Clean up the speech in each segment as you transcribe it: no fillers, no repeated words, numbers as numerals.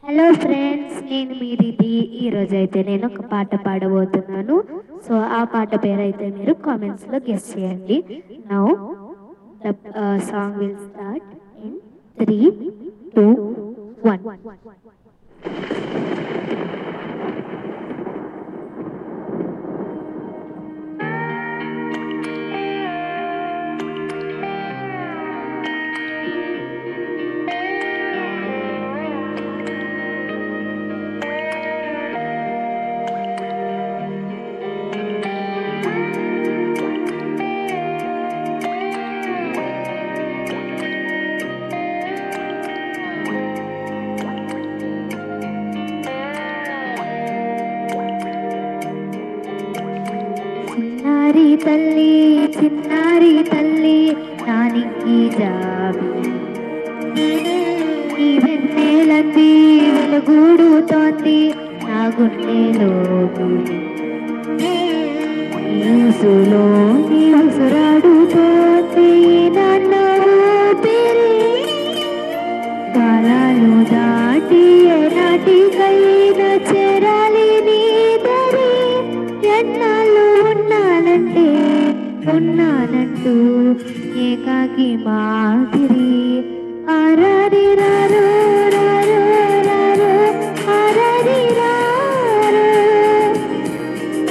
Hello friends, నేను మీ రిధి. ఈరోజైతే నేను ఒక పాట పాడబోతున్నాను. సో ఆ పాట పేరైతే మీరు కామెంట్స్లో గెస్ చేయండి. Now the song will start in 3, 2, 1. చిన్నారి తల్లి చిన్నారి తల్లి నానికి జాబి ఈ వెన్నెలంది వెలుగుడుతోంది నా గుండెలోకి ఊసులో నీ ఉసురాడుతోంది నాన్న ఊపిరి కాలాలు దాటి ఏనాటికైనా చేరాలి నీ దరి ఎన్నాళ్ళు ఉన్నానంటూ ఏకాకి మాదిరి ఆరారి రారో రారో రారో ఆరారి రారో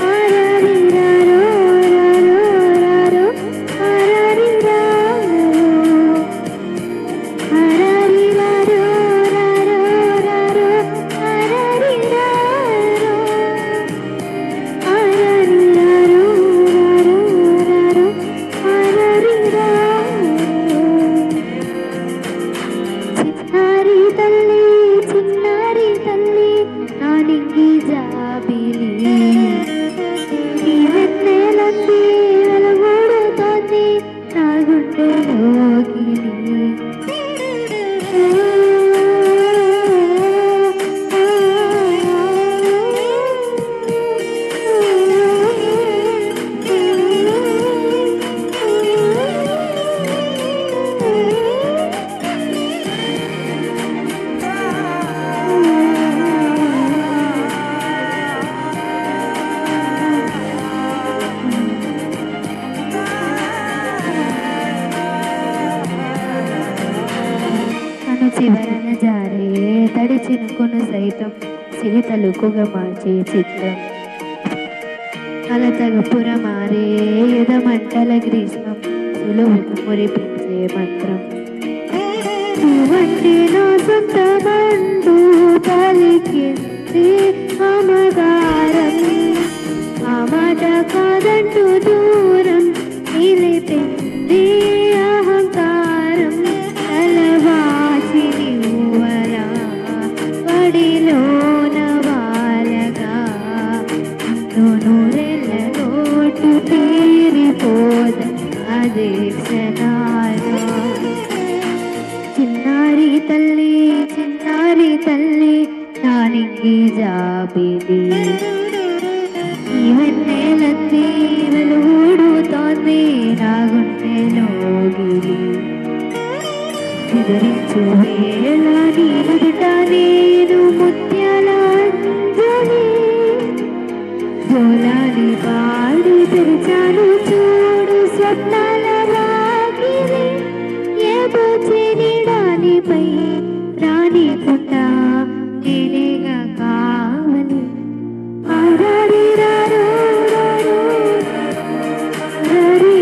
ఆరారి రారో రారో రారో ఆరారి రారో ఆరారి రారో రారో రారో ఆరారి రారో ఆరారి రారో చిన్నారి తల్లి చిన్నారి తల్లి నానికి జాబిలి నీ వెన్నెలంది వెలుగుడుతోంది నా గుండెలోకిలి చివరన జారే తడి చినుకును సైతం సిరితలుకుగా మార్చే చిత్రం అలతగపుర మారే ఎదమంటల గ్రీష్మం సులువుకు మురిపించే మంత్రం నువ్వంటే నా సొంతమంటూ పలికింది అమగారం ఆ మాట కాదంటూ దూరం నిలిపింది అహంకారం తలవాచి నివ్వరా పడిలోన వాలగా నూరెళ్ళ నోటు తీరిపోద అదే క్షణాన చిన్నారి తల్లి నానికి జాబిలి ఈ వెన్నెలంది వెలుగుడుతోంది నా గుండెలోగిలి ఎదురించు వేళ నీ ఎదుట నేను ముత్యాల అంజలి జోలాలి పాడి తెరిచాను చూడు స్వప్నాల రాగిరి ఏదో చెనిడానిపై రానికుండా నేనేగా కావలి ఆరారి రారో రారో ఆరారి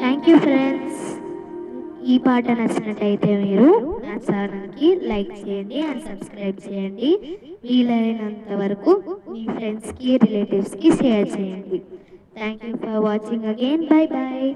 థ్యాంక్ యూ ఫ్రెండ్స్. ఈ పాట నచ్చినట్టయితే మీరు నా ఛానల్కి లైక్ చేయండి అండ్ సబ్స్క్రైబ్ చేయండి. వీలైనంత వరకు మీ ఫ్రెండ్స్కి రిలేటివ్స్కి షేర్ చేయండి. Thank you for watching again. Bye bye.